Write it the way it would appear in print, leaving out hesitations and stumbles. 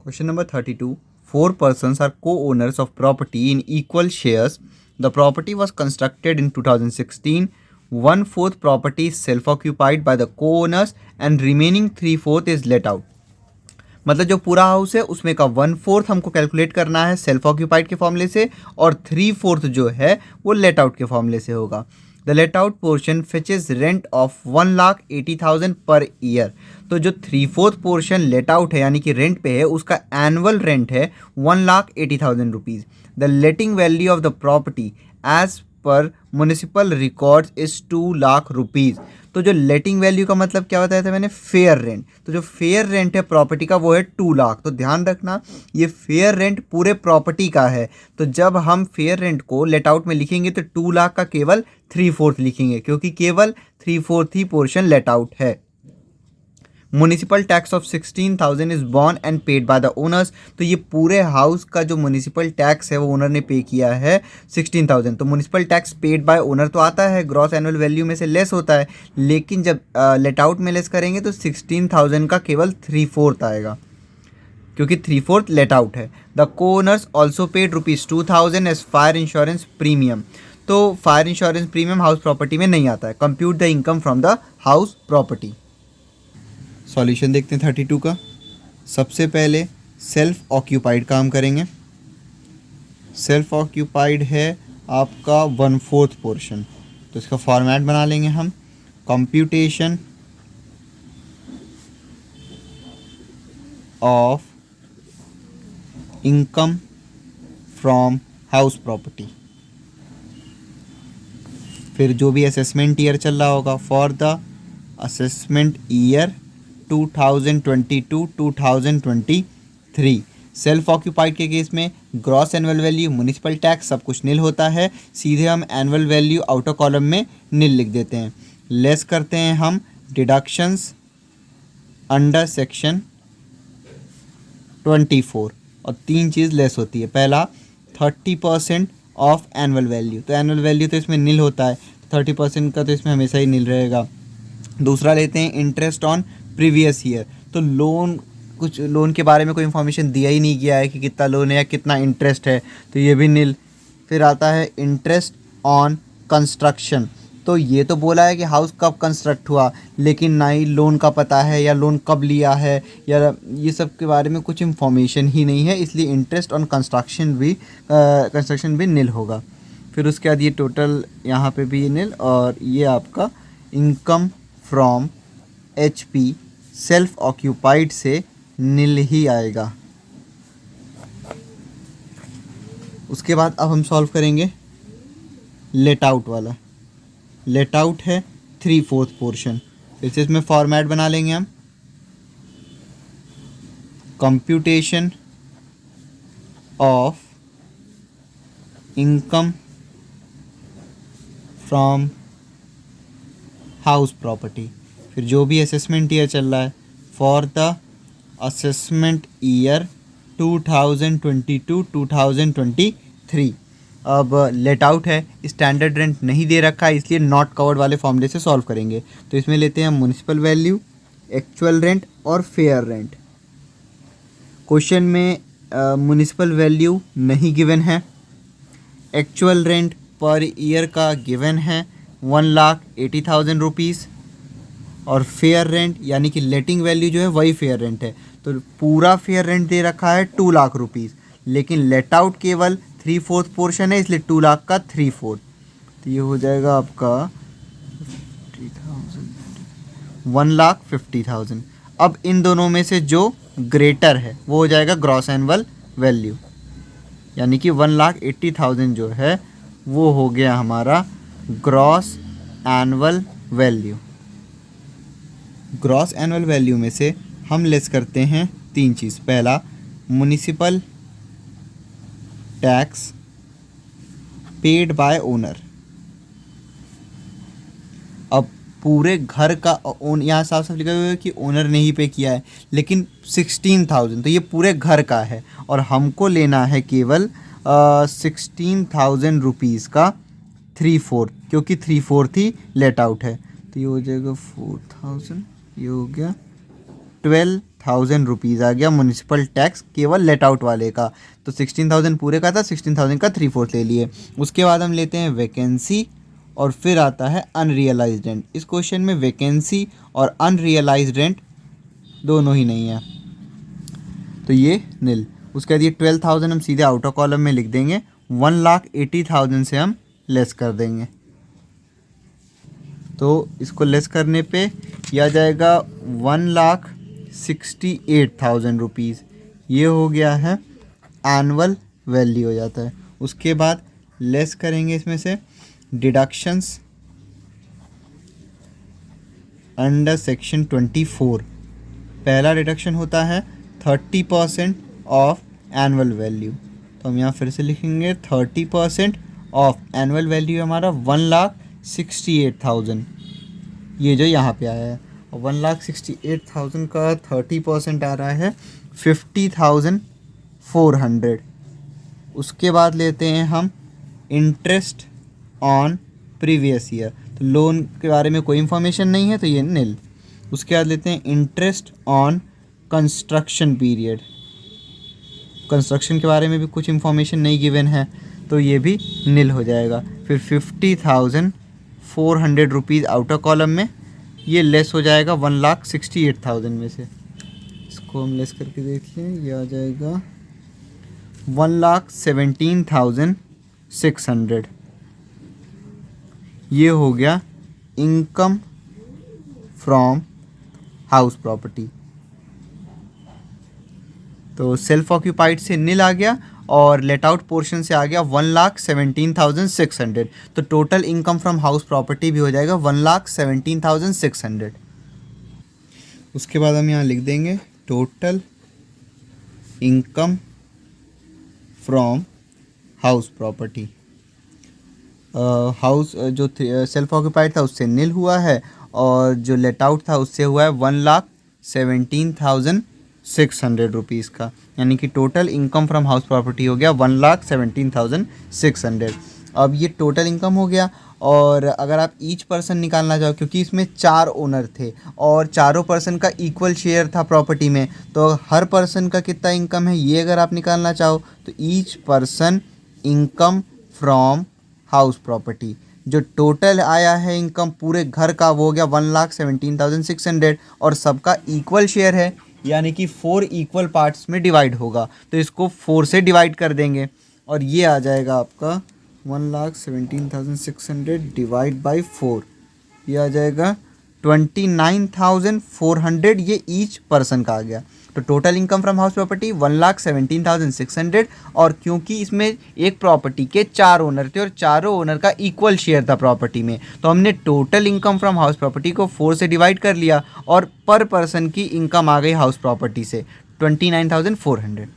Question number 32. Four persons are co-owners of property in equal shares. The property was constructed in 2016. 1/4 property is self-occupied by the co-owners and remaining 3/4 is let out. मतलब जो पूरा house है उसमें का 1/4 हमको calculate करना है self occupied के फॉर्मूले से और 3/4 जो है वो लेट आउट के फॉर्मूले से होगा. The let out portion fetches rent of 1,80,000 per year. तो जो 3/4 पोर्शन लेट आउट है यानी कि रेंट पे है उसका एनुअल रेंट है 1,80,000 rupees. The letting value of the property as per municipal records is 2 lakh rupees. तो जो लेटिंग वैल्यू का मतलब क्या बताया था मैंने, फेयर रेंट. तो जो फेयर रेंट है प्रॉपर्टी का वो है 2 लाख. तो ध्यान रखना ये फेयर रेंट पूरे प्रॉपर्टी का है. तो जब हम फेयर रेंट को लेट आउट में लिखेंगे तो 2 लाख का केवल 3/4 लिखेंगे क्योंकि केवल 3/4 ही पोर्शन लेट आउट है. Municipal tax of 16,000 is born and paid by the owners. तो ये पूरे हाउस का जो म्यूनिसिपल टैक्स है वो ओनर ने पे किया है 16,000. तो municipal tax paid by owner तो आता है ग्रॉस एनुअल वैल्यू में से लेस होता है, लेकिन जब लेट आउट में लेस करेंगे तो 16,000 का केवल 3/4 आएगा क्योंकि 3/4 लेट आउट है. The co owners also paid ₹2,000 as fire insurance premium. तो fire insurance premium house property में नहीं आता है. Compute the income from the house property. Solution देखते हैं 32 का. सबसे पहले सेल्फ ऑक्यूपाइड काम करेंगे. सेल्फ ऑक्यूपाइड है आपका 1/4 पोर्शन. तो इसका फॉर्मेट बना लेंगे हम. Computation of income from house property. फिर जो भी असेसमेंट ईयर चल रहा होगा for the assessment year 2022-2023. Self occupied के केस में gross annual value, municipal tax सब कुछ नील होता है. सीधे हम एनुअल वैल्यू आउटर कॉलम में नील लिख देते हैं. लेस करते हैं हम डिडक्शंस अंडर सेक्शन 24 और 3 चीज़ लेस होती है. पहला 30% ऑफ एनुअल वैल्यू. तो एनुअल वैल्यू तो इसमें नील होता है, 30% का तो इसमें हमेशा ही नील रहेगा. दूसरा लेते हैं इंटरेस्ट ऑन प्रीवियस ईयर. तो लोन के बारे में कोई इन्फॉर्मेशन दिया ही नहीं गया है कि कितना लोन है या कितना इंटरेस्ट है, तो ये भी नील. फिर आता है इंटरेस्ट ऑन कंस्ट्रक्शन. तो ये तो बोला है कि हाउस कब कंस्ट्रक्ट हुआ, लेकिन ना ही लोन का पता है या लोन कब लिया है या ये सब के बारे में कुछ इन्फॉर्मेशन ही नहीं है, इसलिए इंटरेस्ट ऑन कंस्ट्रक्शन भी नील होगा. फिर उसके बाद ये टोटल यहाँ पे भी ये नील और ये आपका income from HP self occupied से नील ही आएगा. उसके बाद अब हम सॉल्व करेंगे लेट आउट वाला. लेट आउट है 3/4 पोर्शन. फिर से इसमें फॉर्मेट बना लेंगे हम. Computation of income from house property. फिर जो भी असेसमेंट ईयर चल रहा है फॉर द असेसमेंट ईयर 2022-2023. अब लेट आउट है, स्टैंडर्ड रेंट नहीं दे रखा है, इसलिए नॉट कवर्ड वाले फॉर्मूले से सॉल्व करेंगे. तो इसमें लेते हैं हम म्यूनिसिपल वैल्यू, एक्चुअल रेंट और फेयर रेंट. क्वेश्चन में म्यूनिसिपल वैल्यू नहीं गिवन है. एक्चुअल रेंट पर ईयर का गिवन है 1,80,000 रुपीज़ और फेयर रेंट यानी कि लेटिंग वैल्यू जो है वही फेयर रेंट है. तो पूरा फेयर रेंट दे रखा है 2 लाख रुपीज़, लेकिन लेट आउट केवल 3/4 पोर्शन है, इसलिए 2 लाख का 3/4. तो ये हो जाएगा आपका 1,50,000. अब इन दोनों में से जो ग्रेटर है वो हो जाएगा ग्रॉस एनुअल वैल्यू, यानी कि 1,80,000 जो है वो हो गया हमारा gross annual value. Gross annual value में से हम लेस करते हैं 3 चीज़. पहला municipal tax paid by owner. अब पूरे घर का यहाँ साफ साफ लिखा हुआ है कि ओनर ने ही पे किया है, लेकिन 16,000 तो ये पूरे घर का है और हमको लेना है केवल 16,000 रुपीज़ का 3/4 क्योंकि 3/4 ही लेट आउट है. तो ये हो जाएगा 4,000, ये हो गया 12,000. 16,000 रुपीज़ आ गया म्युनिसिपल टैक्स केवल लेट आउट वाले का। तो 16,000 पूरे का था, 16,000 का 3/4 ले लिए। उसके बाद हम लेते हैं वैकेंसी और फिर आता है अनरियलाइज्ड रेंट। इस क्वेश्चन में वैकेंसी और अनरियलाइज्ड रेंट दोनों ही नहीं है, तो ये नील। उसके बाद ये 12,000 हम सीधे आउटर कॉलम में लिख देंगे। 1,80,000 से हम लेस कर देंगे, तो इसको लेस करने पे ये आ जाएगा 1,68,000 रुपीज़। ये हो गया है एनुअल वैल्यू हो जाता है। उसके बाद लेस करेंगे इसमें से डिडक्शंस अंडर सेक्शन 24। पहला डिडक्शन होता है 30% ऑफ एनुअल वैल्यू, तो हम यहाँ फिर से लिखेंगे 30% ऑफ एनुअल वैल्यू हमारा 1,68,000, ये जो यहाँ पे आया है। और 1,68,000 का 30% आ रहा है 50,400। उसके बाद लेते हैं हम इंटरेस्ट ऑन प्रीवियस ईयर, तो लोन के बारे में कोई इन्फॉर्मेशन नहीं है, तो ये नील। उसके बाद लेते हैं interest on construction period, construction के बारे में भी कुछ इन्फॉर्मेशन नहीं गिवन है, तो ये भी नील हो जाएगा। फिर 50,400 रुपीज़ आउटर कॉलम में, ये लेस हो जाएगा 1,68,000 में से। इसको हम लेस करके देखिए, ये आ जाएगा 1,17,600। ये हो गया इनकम फ्रॉम हाउस प्रॉपर्टी। तो सेल्फ ऑक्यूपाइड से नील आ गया और लेट आउट पोर्शन से आ गया 1,17,600। तो total income from house property भी हो जाएगा 1,17,600। उसके बाद हम यहाँ लिख देंगे total income from house property. House जो सेल्फ ऑक्यूपाइड था उससे नील हुआ है और जो लेट आउट था उससे हुआ है 1,17,600 रुपीज़ का, यानी कि total income from house property हो गया 1,17,600। अब ये टोटल इनकम हो गया। और अगर आप ईच पर्सन निकालना चाहो, क्योंकि इसमें 4 ओनर थे और चारों पर्सन का इक्वल शेयर था प्रॉपर्टी में, तो हर पर्सन का कितना इनकम है ये अगर आप निकालना चाहो तो each person income from house property, जो टोटल आया है इनकम पूरे घर का, वो हो गया 1,17,600 और सबका इक्वल शेयर है, यानी कि 4 इक्वल पार्ट्स में डिवाइड होगा, तो इसको 4 से डिवाइड कर देंगे और ये आ जाएगा आपका 1,17,600 डिवाइड बाई 4, ये आ जाएगा 29,400। ये ईच पर्सन का आ गया। तो total income from house property 1,17,600। और क्योंकि इसमें एक प्रॉपर्टी के 4 ओनर थे और चारों ओनर का इक्वल शेयर था प्रॉपर्टी में, तो हमने total income from house property को 4 से डिवाइड कर लिया और पर पर्सन की इनकम आ गई हाउस प्रॉपर्टी से 29,400।